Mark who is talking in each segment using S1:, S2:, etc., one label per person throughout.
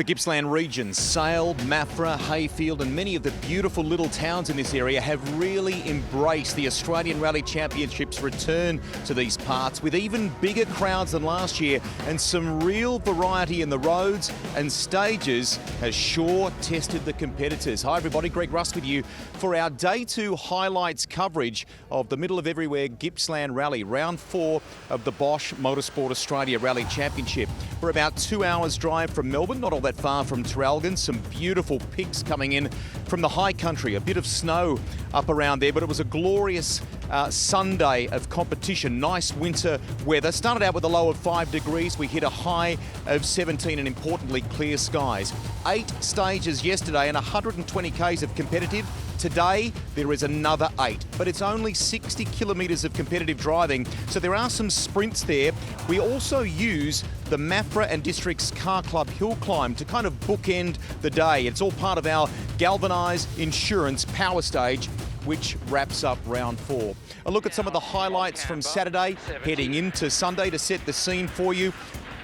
S1: The Gippsland region, Sale, Maffra, Hayfield and many of the beautiful little towns in this area have really embraced the Australian Rally Championships return to these parts with even bigger crowds than last year, and some real variety in the roads and stages has sure tested the competitors. Hi everybody, Greg Russ with you for our Day 2 highlights coverage of the Middle of Everywhere Gippsland Rally, round 4 of the Bosch Motorsport Australia Rally Championship. We're about 2 hours drive from Melbourne, not all that far from Traralgon. Some beautiful pics coming in from the high country, a bit of snow up around there, but it was a glorious Sunday of competition. Nice winter weather. Started out with a low of 5 degrees. We hit a high of 17 and importantly clear skies. 8 stages yesterday and 120 k's of competitive. Today, there is another 8, but it's only 60 kilometres of competitive driving, so there are some sprints there. We also use the Maffra and District's Car Club hill climb to kind of bookend the day. It's all part of our galvanised insurance power stage, which wraps up round 4. A look at some of the highlights from Saturday, heading into Sunday to set the scene for you.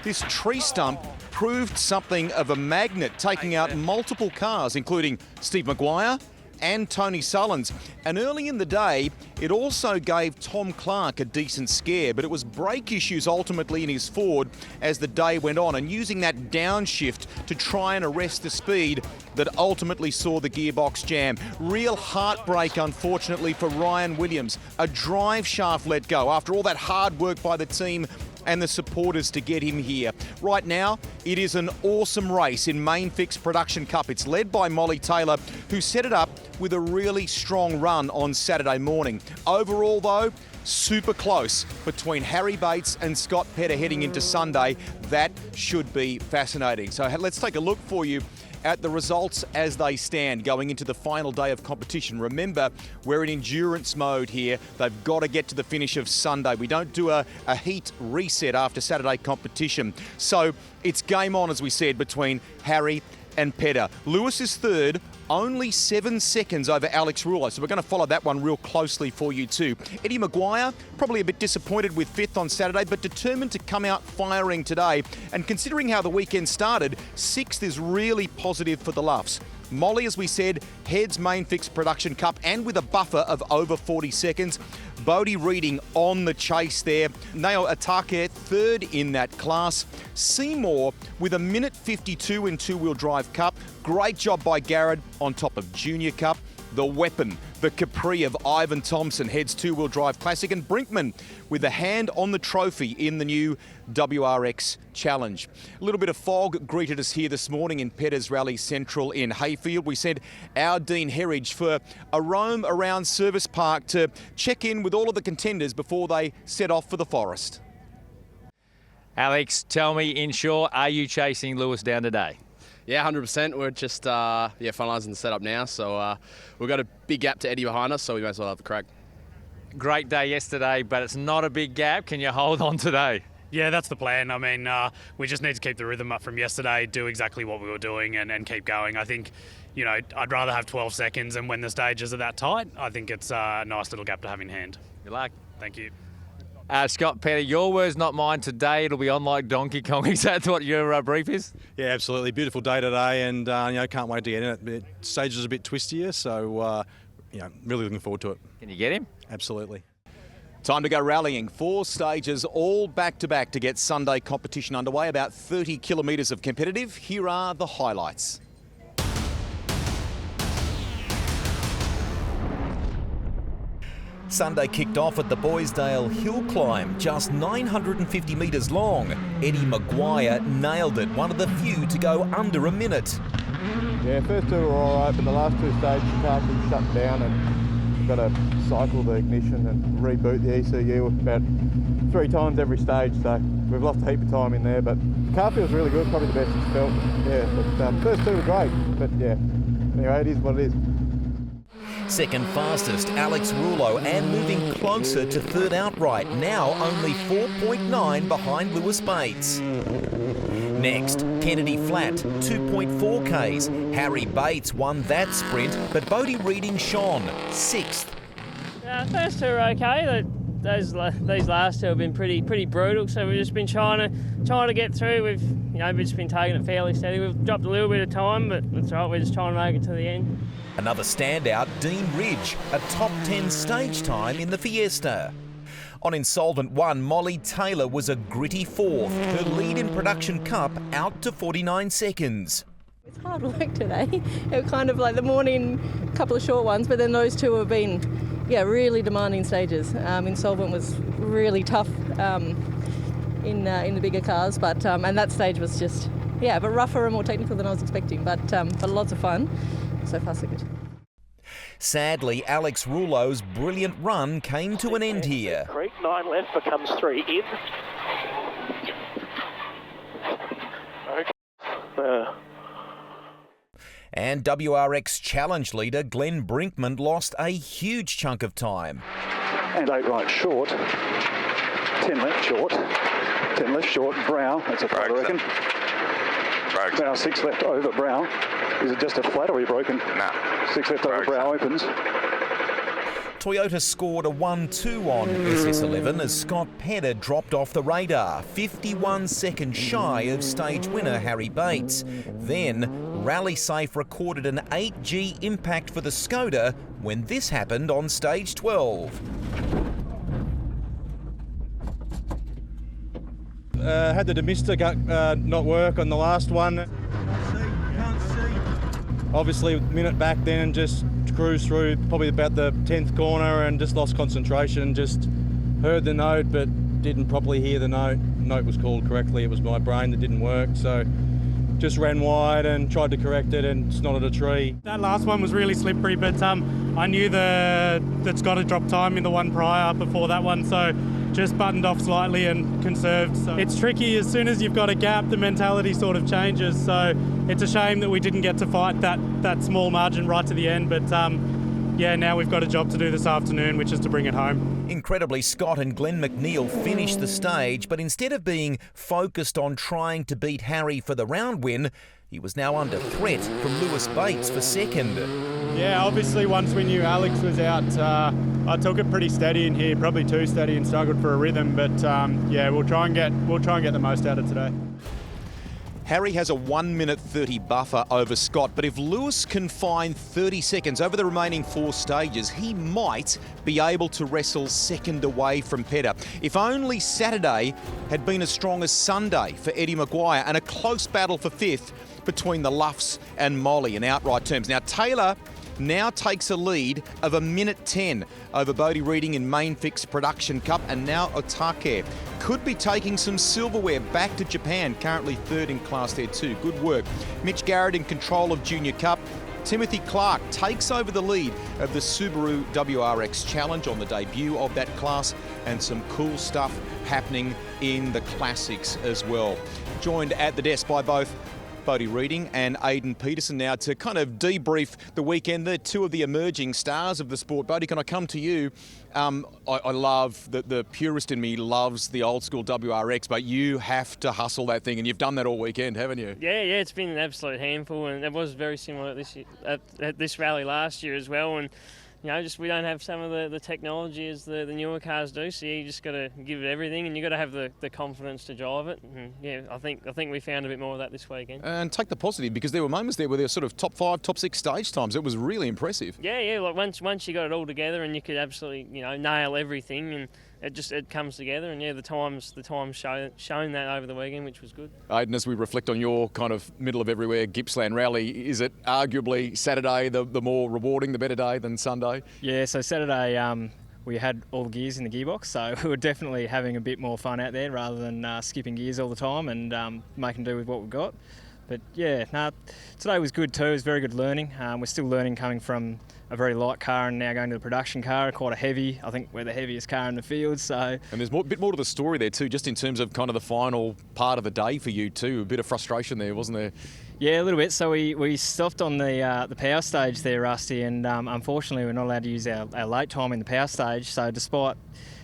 S1: This tree stump proved something of a magnet, taking out multiple cars, including Steve Maguire and Tony Sullins. And early in the day, it also gave Tom Clark a decent scare, but it was brake issues ultimately in his Ford as the day went on, and using that downshift to try and arrest the speed that ultimately saw the gearbox jam. Real heartbreak, unfortunately, for Ryan Williams. A drive shaft let go after all that hard work by the team and the supporters to get him here. Right now, it is an awesome race in Mainfix Production Cup. It's led by Molly Taylor, who set it up with a really strong run on Saturday morning. Overall, though, super close between Harry Bates and Scott Petter heading into Sunday. That should be fascinating. So let's take a look for you at the results as they stand going into the final day of competition. Remember, we're in endurance mode here. They've got to get to the finish of Sunday. We don't do a heat reset after Saturday competition. So it's game on, as we said, between Harry and Petter. Lewis is third, only 7 seconds over Alex Rouleau, so we're going to follow that one real closely for you too. Eddie Maguire, probably a bit disappointed with 5th on Saturday, but determined to come out firing today. And considering how the weekend started, 6th is really positive for the Luffs. Molly, as we said, heads Mainfix Production Cup and with a buffer of over 40 seconds. Bodie Reading on the chase there. Nao Atake third in that class. Seymour with a minute 52 in two-wheel drive cup. Great job by Garrett on top of Junior Cup. The weapon, the Capri of Ivan Thompson, heads two-wheel drive classic, and Brinkman with a hand on the trophy in the new WRX Challenge. A little bit of fog greeted us here this morning in Petter's Rally Central in Hayfield. We sent our Dean Herridge for a roam around Service Park to check in with all of the contenders before they set off for the forest.
S2: Alex, tell me, inshore, are you chasing Lewis down today?
S3: Yeah, 100%. We're just finalising the setup now, so we've got a big gap to Eddie behind us, so we may as well have a crack.
S2: Great day yesterday, but it's not a big gap. Can you hold on today?
S4: Yeah, that's the plan. I mean, we just need to keep the rhythm up from yesterday, do exactly what we were doing and keep going. I think, you know, I'd rather have 12 seconds, and when the stages are that tight, I think it's a nice little gap to have in hand.
S2: Good luck.
S4: Thank you.
S2: Scott Petter, your words, not mine. Today it'll be on like Donkey Kong. Is that what your brief is?
S5: Yeah, absolutely. Beautiful day today, and can't wait to get in it. The stage is a bit twistier, so really looking forward to it.
S2: Can you get him?
S5: Absolutely.
S1: Time to go rallying. 4 stages, all back-to-back to get Sunday competition underway. About 30 kilometres of competitive. Here are the highlights. Sunday kicked off at the Boysdale Hill Climb, just 950 metres long. Eddie Maguire nailed it, one of the few to go under a minute.
S6: Yeah, first 2 were all right, but the last 2 stages the car keeps shut down and you've got to cycle the ignition and reboot the ECU about 3 times every stage, so we've lost a heap of time in there, but the car feels really good, probably the best it's felt. Yeah, but first 2 were great, but yeah, anyway, it is what it is.
S1: Second fastest, Alex Rouleau, and moving closer to third outright, now only 4.9 behind Lewis Bates. Next, Kennedy Flat, 2.4 Ks. Harry Bates won that sprint, but Bodie Reading shone, 6th.
S7: First 2 are okay. these last two have been pretty brutal. So we've just been trying to get through. We've just been taking it fairly steady. We've dropped a little bit of time, but that's right. We're just trying to make it to the end.
S8: Another standout, Dean Ridge, a top 10 stage time in the Fiesta. On Insolvent 1, Molly Taylor was a gritty fourth, her lead in Production Cup out to 49 seconds.
S9: It's hard work today. It was kind of like the morning, couple of short ones, but then those two have been, really demanding stages. Insolvent was really tough in the bigger cars, but and that stage was just, but rougher and more technical than I was expecting, but lots of fun. So far, so good.
S8: Sadly, Alex Rouleau's brilliant run came to an end here.
S10: 9 left becomes 3 in. Okay.
S8: And WRX Challenge leader Glenn Brinkman lost a huge chunk of time.
S10: And 8 right short. 10 left short. 10 left short. Brow. That's a flat, I reckon. Now 6 left over Brow. Is it just a flat or are you broken?
S11: No.
S10: 6 left over Brow opens.
S8: Toyota scored a 1-2 on SS11 as Scott Pedder dropped off the radar, 51 seconds shy of stage winner Harry Bates. Then, Rally Safe recorded an 8G impact for the Skoda when this happened on stage 12.
S5: Had the demister not work on the last one. Obviously, a minute back then, just cruised through probably about the 10th corner and just lost concentration. Just heard the note, but didn't properly hear the note. Note was called correctly. It was my brain that didn't work, so just ran wide and tried to correct it and snotted a tree.
S4: That last one was really slippery, but I knew that Scott had dropped time in the one prior before that one, so just buttoned off slightly and conserved. So it's tricky. As soon as you've got a gap, the mentality sort of changes. So it's a shame that we didn't get to fight that small margin right to the end. But now we've got a job to do this afternoon, which is to bring it home.
S8: Incredibly, Scott and Glenn McNeil finished the stage, but instead of being focused on trying to beat Harry for the round win, he was now under threat from Lewis Bates for second.
S4: Yeah, obviously once we knew Alex was out, I took it pretty steady in here, probably too steady, and struggled for a rhythm. But we'll try and get the most out of today.
S1: Harry has a 1 minute 30 buffer over Scott, but if Lewis can find 30 seconds over the remaining 4 stages, he might be able to wrestle second away from Pedder. If only Saturday had been as strong as Sunday for Eddie Maguire, and a close battle for 5th between the Luffs and Molly in outright terms. Now, Taylor now takes a lead of 1:10 over Bodie Reading in Main Fix Production Cup, and now Otake could be taking some silverware back to Japan, currently 3rd in class there too. Good work. Mitch Garrett in control of Junior Cup. Timothy Clark takes over the lead of the Subaru WRX Challenge on the debut of that class, and some cool stuff happening in the classics as well. Joined at the desk by both Bodie Reading and Aidan Peterson now to kind of debrief the weekend. They're two of the emerging stars of the sport. Bodie, can I come to you? I love, the purist in me loves the old school WRX, but you have to hustle that thing, and you've done that all weekend, haven't you?
S7: Yeah, it's been an absolute handful, and it was very similar at this rally last year as well. And we don't have some of the technology as the newer cars do, so you just got to give it everything, and you got to have the confidence to drive it. And I think we found a bit more of that this weekend. And
S1: take the positive, because there were moments there where there were sort of top 5, top 6 stage times. It was really impressive.
S7: Yeah. Like once you got it all together, and you could absolutely nail everything, and it comes together. And the times shown that over the weekend, which was good.
S1: Aidan, as we reflect on your kind of middle of everywhere Gippsland rally, is it arguably Saturday the more rewarding, the better day than Sunday?
S12: Yeah, so Saturday we had all the gears in the gearbox, so we were definitely having a bit more fun out there rather than skipping gears all the time and making do with what we've got. But today was good too. It was very good learning. We're still learning, coming from a very light car and now going to the production car, quite a heavy. I think we're the heaviest car in the field. So,
S1: and there's a bit more to the story there too, just in terms of kind of the final part of the day for you too. A bit of frustration there, wasn't there?
S12: Yeah, a little bit. So we stopped on the power stage there, Rusty, and unfortunately we're not allowed to use our late time in the power stage. So despite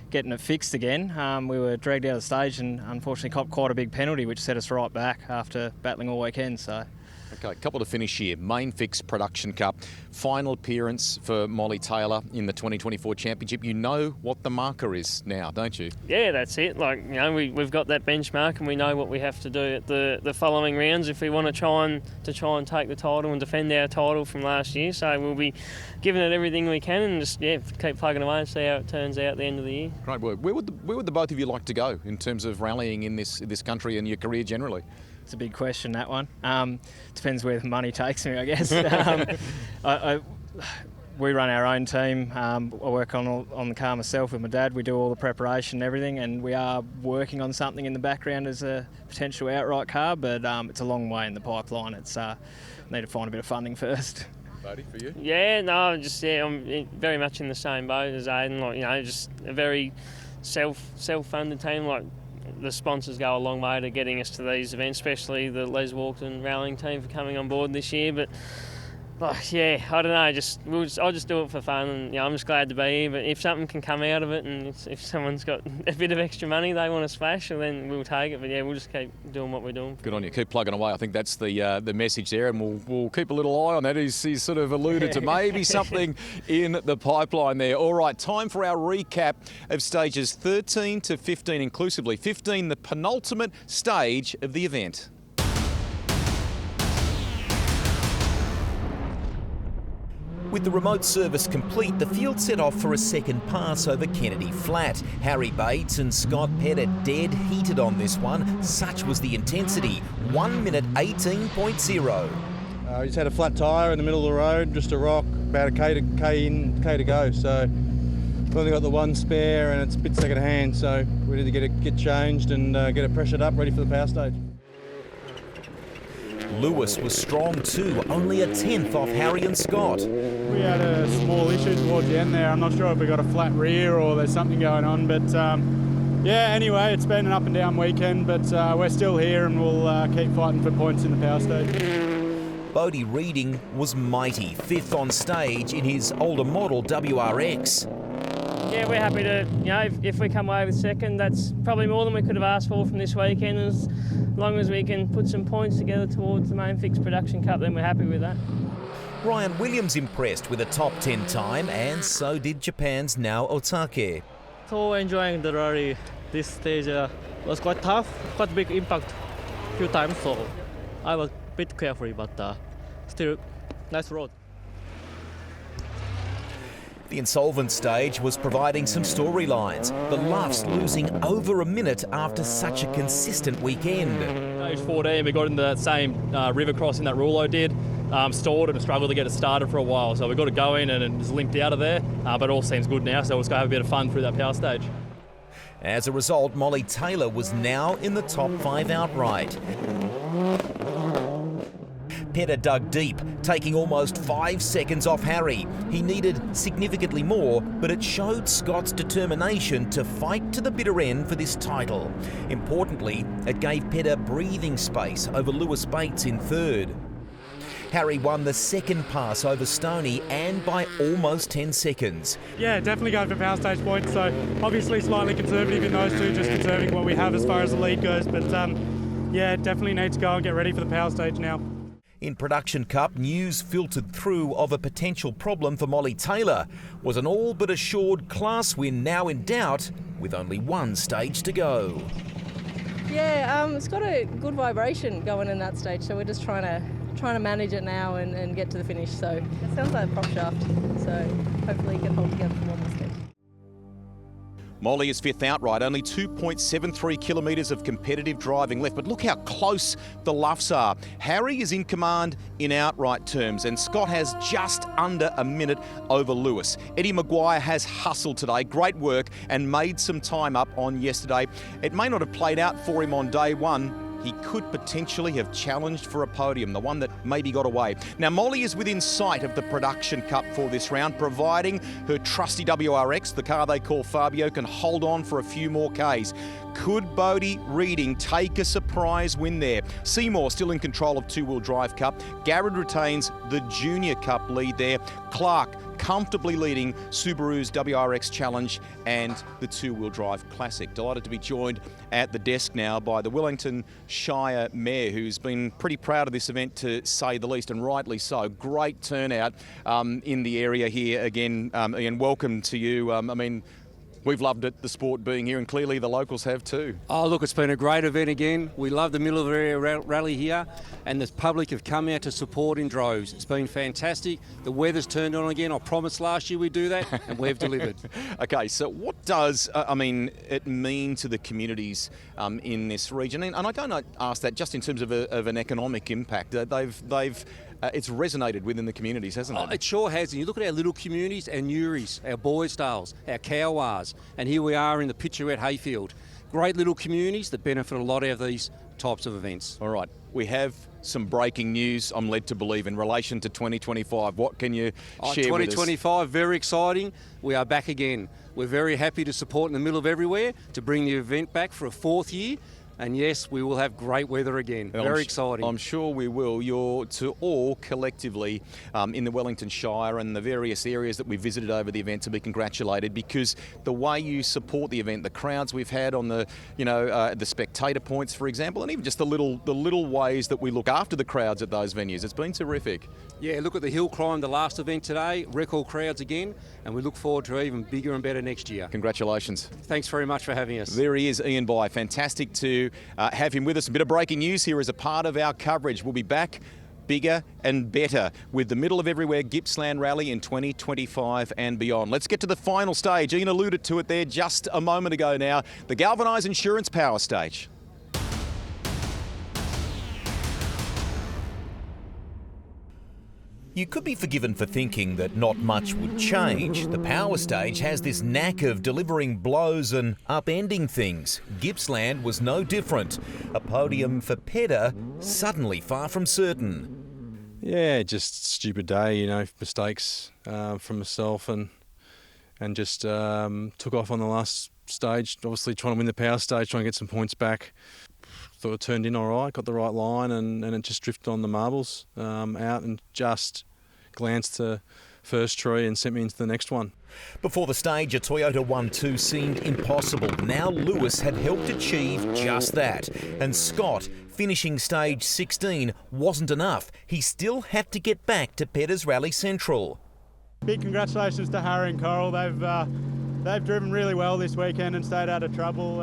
S12: getting it fixed again, we were dragged out of the stage and unfortunately copped quite a big penalty, which set us right back after battling all weekend. So.
S1: Okay, couple to finish here. Main Fix Production Cup. Final appearance for Molly Taylor in the 2024 Championship. You know what the marker is now, don't you?
S7: Yeah, that's it. Like, you know, we've got that benchmark and we know what we have to do at the following rounds if we want to try and take the title and defend our title from last year. So we'll be giving it everything we can and just keep plugging away and see how it turns out at the end of the year.
S1: Great work. Where would the both of you like to go in terms of rallying in this country and your career generally?
S12: It's a big question, that one. Depends where the money takes me, I guess. We run our own team. I work on the car myself with my dad. We do all the preparation and everything, and we are working on something in the background as a potential outright car, but it's a long way in the pipeline. It's need to find a bit of funding first.
S1: Buddy, for you?
S7: Yeah, no, I'm very much in the same boat as Aidan. Like, you know, just a very self-funded team. Like, the sponsors go a long way to getting us to these events, especially the Les Walkden rallying team for coming on board this year. But yeah, I don't know. I'll just do it for fun, and I'm just glad to be here. But if something can come out of it, and if someone's got a bit of extra money they want to splash, then we'll take it. But yeah, we'll just keep doing what we're doing.
S1: Good on you. Keep plugging away. I think that's the message there, and we'll keep a little eye on that. He's sort of alluded to maybe something in the pipeline there. All right, time for our recap of stages 13 to 15 inclusively. 15, the penultimate stage of the event.
S8: With the remote service complete, the field set off for a second pass over Kennedy Flat. Harry Bates and Scott Pedder dead heated on this one. Such was the intensity. 1 minute 18.0.
S5: We just had a flat tyre in the middle of the road, just a rock, about a K to go. So we've only got the one spare and it's a bit second hand, so we need to get changed and get it pressured up, ready for the power stage.
S8: Lewis was strong too, only a tenth off Harry and Scott.
S11: We had a small issue towards the end there. I'm not sure if we got a flat rear or there's something going on, but yeah, anyway, it's been an up and down weekend, but we're still here and we'll keep fighting for points in the power stage.
S8: Bodie Reading was mighty, fifth on stage in his older model WRX.
S7: Yeah, we're happy to, if we come away with second, that's probably more than we could have asked for from this weekend. As long as we can put some points together towards the Main Fix Production Cup, then we're happy with that.
S8: Ryan Williams impressed with a top 10 time, and so did Japan's Nao Otake.
S13: So enjoying the rally. This stage was quite tough, quite big impact a few times, so I was a bit careful, but still nice road.
S8: The insolvent stage was providing some storylines. The Luffs losing over a minute after such a consistent weekend.
S13: Stage 14, we got in the same river crossing that Rulo did. Stalled and struggled to get it started for a while, so we got it going and it just limped out of there. But it all seems good now, so let's go have a bit of fun through that power stage.
S8: As a result, Molly Taylor was now in the top 5 outright. Pedder dug deep, taking almost 5 seconds off Harry. He needed significantly more, but it showed Scott's determination to fight to the bitter end for this title. Importantly, it gave Pedder breathing space over Lewis Bates in third. Harry won the second pass over Stoney and by almost 10 seconds.
S11: Yeah, definitely going for power stage points, so obviously slightly conservative in those two, just conserving what we have as far as the lead goes, but yeah, definitely need to go and get ready for the power stage now.
S8: In Production Cup, news filtered through of a potential problem for Molly Taylor. Was an all but assured class win now in doubt, with only one stage to go.
S9: Yeah, it's got a good vibration going in that stage, so we're just trying to manage it now and get to the finish. So it sounds like a prop shaft, so hopefully it can hold together for one more stage.
S1: Molly is fifth outright, only 2.73 kilometres of competitive driving left. But look how close the Luffs are. Harry is in command in outright terms, and Scott has just under a minute over Lewis. Eddie Maguire has hustled today, great work, and made some time up on yesterday. It may not have played out for him on day one. He could potentially have challenged for a podium, the one that maybe got away. Now, Molly is within sight of the Production Cup for this round, providing her trusty WRX, the car they call Fabio, can hold on for a few more Ks. Could Bodie Reading take a surprise win there? Seymour still in control of Two-Wheel Drive Cup. Garrett retains the Junior Cup lead there. Clark comfortably leading Subaru's WRX Challenge and the two-wheel drive Classic. Delighted to be joined at the desk now by the Wellington Shire Mayor, who's been pretty proud of this event, to say the least, and rightly so. Great turnout in the area here again. Ian, welcome to you. We've loved it, the sport being here, and clearly the locals have too.
S14: Oh, look, it's been a great event again. We love the middle of the area rally here, and the public have come out to support in droves. It's been fantastic. The weather's turned on again. I promised last year we'd do that, and we've delivered.
S1: Okay, so what does it mean to the communities in this region? And I don't ask that just in terms of an economic impact. It's resonated within the communities, hasn't it?
S14: Oh, it sure has. And you look at our little communities, our Newries, our Boysdales, our Cowars, and here we are in the picturesque Hayfield. Great little communities that benefit a lot out of these types of events.
S1: All right, we have some breaking news, I'm led to believe, in relation to 2025. What can you share with us?
S14: 2025, very exciting. We are back again. We're very happy to support in the middle of everywhere to bring the event back for a fourth year. And yes, we will have great weather again. Very exciting.
S1: I'm sure we will. You're to all collectively in the Wellington Shire and the various areas that we visited over the event to be congratulated, because the way you support the event, the crowds we've had on the spectator points, for example, and even just the little ways that we look after the crowds at those venues, it's been terrific.
S14: Yeah, look at the hill climb, the last event today, record crowds again, and we look forward to even bigger and better next year.
S1: Congratulations.
S14: Thanks very much for having us.
S1: There he is, Ian Bye. Fantastic to have him with us. A bit of breaking news here as a part of our coverage. We'll be back bigger and better with the Middle of Everywhere Gippsland Rally in 2025 and beyond. Let's get to the final stage. Ian alluded to it there just a moment ago now. The Galvanised Insurance Power Stage.
S8: You could be forgiven for thinking that not much would change. The power stage has this knack of delivering blows and upending things. Gippsland was no different. A podium for Pedder, suddenly far from certain.
S5: Yeah, just stupid day, mistakes from myself and just took off on the last stage, obviously trying to win the power stage, trying to get some points back. Thought it turned in all right, got the right line, and it just drifted on the marbles out and just glanced to first tree and sent me into the next one.
S8: Before the stage, a Toyota 1-2 seemed impossible. Now Lewis had helped achieve just that. And Scott, finishing stage 16, wasn't enough. He still had to get back to Pedder's Rally Central.
S11: Big congratulations to Harry and Coral. They've driven really well this weekend and stayed out of trouble.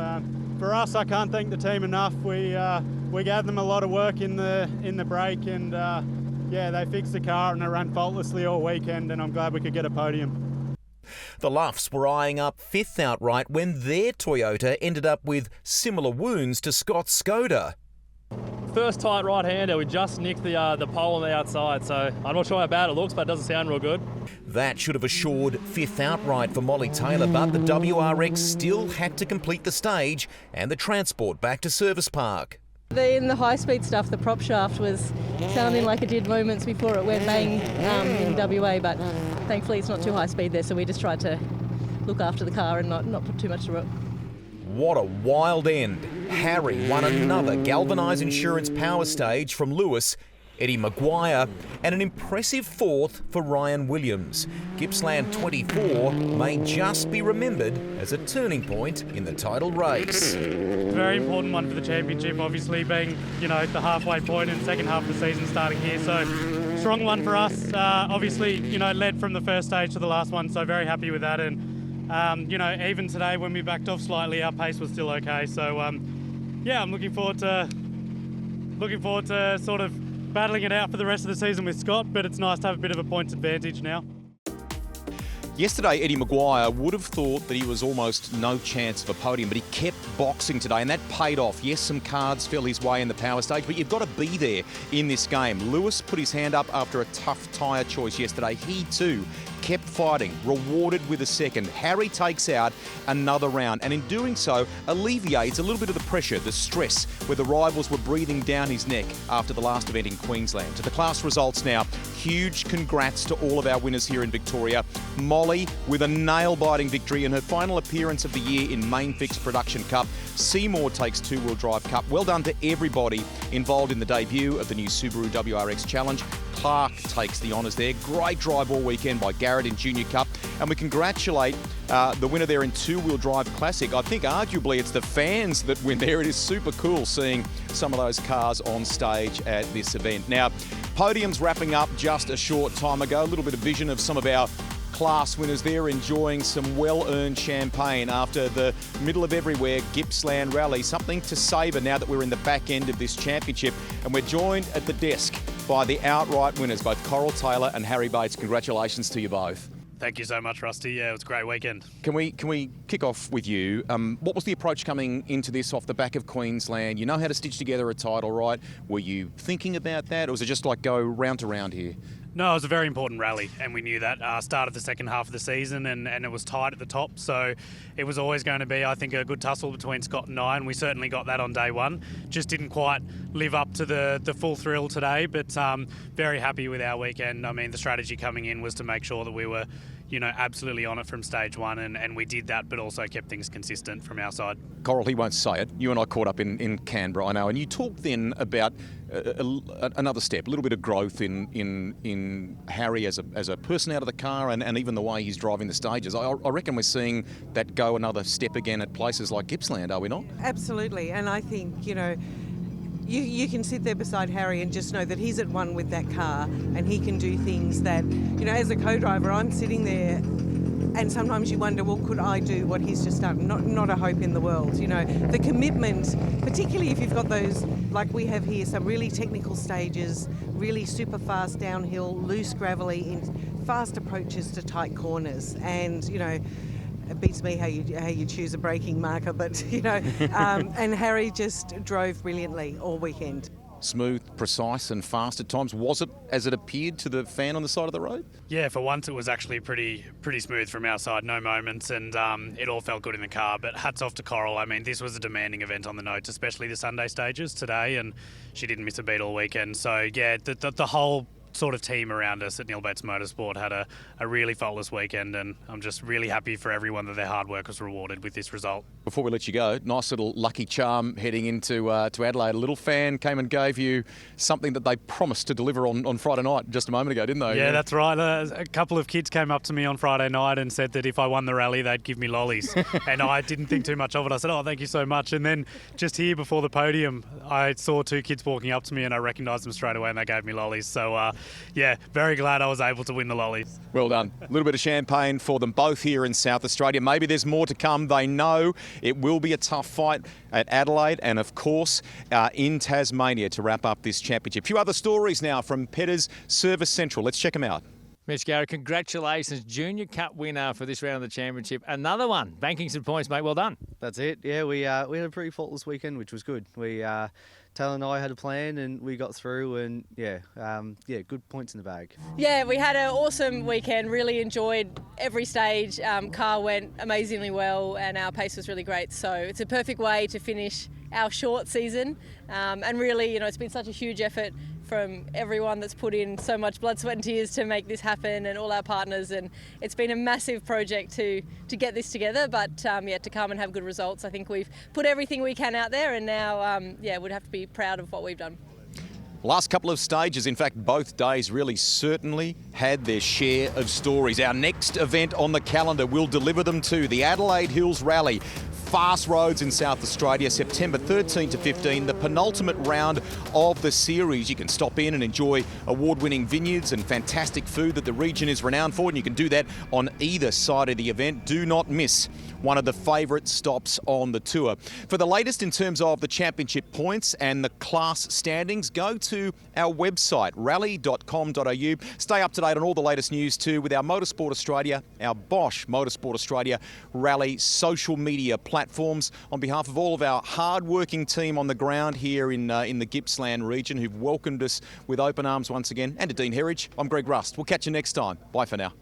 S11: For us, I can't thank the team enough. We gave them a lot of work in the break, and they fixed the car and it ran faultlessly all weekend, and I'm glad we could get a podium.
S8: The Luffs were eyeing up fifth outright when their Toyota ended up with similar wounds to Scott's Skoda.
S13: First tight right-hander, we just nicked the pole on the outside, so I'm not sure how bad it looks, but it doesn't sound real good.
S8: That should have assured fifth outright for Molly Taylor, but the WRX still had to complete the stage and the transport back to Service Park.
S9: In the high-speed stuff, the prop shaft was sounding like it did moments before it went bang in WA, but thankfully it's not too high speed there, so we just tried to look after the car and not put too much to it.
S8: What a wild end. Harry won another Galvanised Insurance Power Stage from Lewis, Eddie Maguire, and an impressive fourth for Ryan Williams. Gippsland 24 may just be remembered as a turning point in the title race.
S4: Very important one for the championship, obviously being, the halfway point and second half of the season starting here. So strong one for us. Obviously, led from the first stage to the last one, so very happy with that. And even today when we backed off slightly, our pace was still okay. So I'm looking forward to sort of battling it out for the rest of the season with Scott, but it's nice to have a bit of a points advantage now.
S1: Yesterday, Eddie Maguire would have thought that he was almost no chance of a podium, but he kept boxing today, and that paid off. Yes, some cards fell his way in the power stage, but you've got to be there in this game. Lewis put his hand up after a tough tyre choice yesterday. He too kept fighting, rewarded with a second. Harry takes out another round, and in doing so, alleviates a little bit of the pressure, the stress, where the rivals were breathing down his neck after the last event in Queensland. To the class results now. Huge congrats to all of our winners here in Victoria. Molly with a nail-biting victory in her final appearance of the year in Mainfix Production Cup. Seymour takes two-wheel drive cup. Well done to everybody involved in the debut of the new Subaru WRX Challenge. Clark takes the honours there. Great drive all weekend by Garrett in Junior Cup. And we congratulate the winner there in two-wheel drive classic. I think arguably it's the fans that win there. It is super cool seeing some of those cars on stage at this event. Now, Podium's wrapping up just a short time ago. A little bit of vision of some of our class winners there enjoying some well-earned champagne after the middle of everywhere Gippsland rally. Something to savour now that we're in the back end of this championship. And we're joined at the desk by the outright winners, both Coral Taylor and Harry Bates. Congratulations to you both.
S4: Thank you so much, Rusty. Yeah, it was a great weekend.
S1: Can we kick off with you? What was the approach coming into this off the back of Queensland? You know how to stitch together a title, right? Were you thinking about that, or was it just like go round to round here?
S4: No, it was a very important rally, and we knew that. Started the second half of the season, and it was tight at the top, so it was always going to be, I think, a good tussle between Scott and I, and we certainly got that on day one. Just didn't quite live up to the full thrill today, but very happy with our weekend. I mean, the strategy coming in was to make sure that we were, absolutely on it from stage one, and we did that, but also kept things consistent from our side.
S1: Coral, he won't say it. You and I caught up in Canberra, I know, and you talked then about another step, a little bit of growth in Harry as a person out of the car, and even the way he's driving the stages. I reckon we're seeing that go another step again at places like Gippsland, are we not?
S15: Absolutely, and I think, you can sit there beside Harry and just know that he's at one with that car, and he can do things that, as a co-driver, I'm sitting there and sometimes you wonder, well, could I do what he's just done? Not a hope in the world. The commitment, particularly if you've got those, like we have here, some really technical stages, really super fast downhill, loose gravelly, fast approaches to tight corners, and it beats me how you choose a braking marker, but and Harry just drove brilliantly all weekend.
S1: Smooth, precise and fast at times. Was it as it appeared to the fan on the side of the road?
S4: Yeah, for once it was actually pretty smooth from our side, no moments, and it all felt good in the car. But hats off to Coral. I mean, this was a demanding event on the notes, especially the Sunday stages today, and she didn't miss a beat all weekend. So yeah, the whole sort of team around us at Neil Bates Motorsport had a really faultless weekend, and I'm just really happy for everyone that their hard work was rewarded with this result.
S1: Before we let you go, nice little lucky charm heading into to Adelaide. A little fan came and gave you something that they promised to deliver on Friday night just a moment ago, didn't they?
S4: Yeah, that's right. A couple of kids came up to me on Friday night and said that if I won the rally, they'd give me lollies. And I didn't think too much of it. I said, oh, thank you so much. And then just here before the podium, I saw two kids walking up to me and I recognised them straight away and they gave me lollies. So, yeah, very glad I was able to win the lollies.
S1: Well done. A little bit of champagne for them both here in South Australia. Maybe there's more to come. They know it will be a tough fight at Adelaide and, of course, in Tasmania to wrap up this championship. A few other stories now from Petta's Service Central. Let's check them out.
S2: Mitch Garrett, congratulations. Junior Cup winner for this round of the championship. Another one. Banking some points, mate. Well done.
S16: That's it. Yeah, we had a pretty faultless weekend, which was good. Taylor and I had a plan and we got through, and good points in the bag.
S9: Yeah, we had an awesome weekend, really enjoyed every stage. Car went amazingly well and our pace was really great. So it's a perfect way to finish our short season. And really, it's been such a huge effort from everyone that's put in so much blood, sweat and tears to make this happen, and all our partners, and it's been a massive project to get this together, but to come and have good results. I think we've put everything we can out there, and now we'd have to be proud of what we've done.
S1: Last couple of stages, in fact, both days really certainly had their share of stories. Our next event on the calendar will deliver them too. The Adelaide Hills Rally. Fast roads in South Australia, September 13 to 15, the penultimate round of the series. You can stop in and enjoy award-winning vineyards and fantastic food that the region is renowned for, and you can do that on either side of the event. Do not miss one of the favourite stops on the tour. For the latest in terms of the championship points and the class standings, go to our website, rally.com.au. Stay up to date on all the latest news too with our Motorsport Australia, our Bosch Motorsport Australia Rally social media platforms. On behalf of all of our hard-working team on the ground here in the Gippsland region who've welcomed us with open arms once again, and to Dean Herridge, I'm Greg Rust. We'll catch you next time. Bye for now.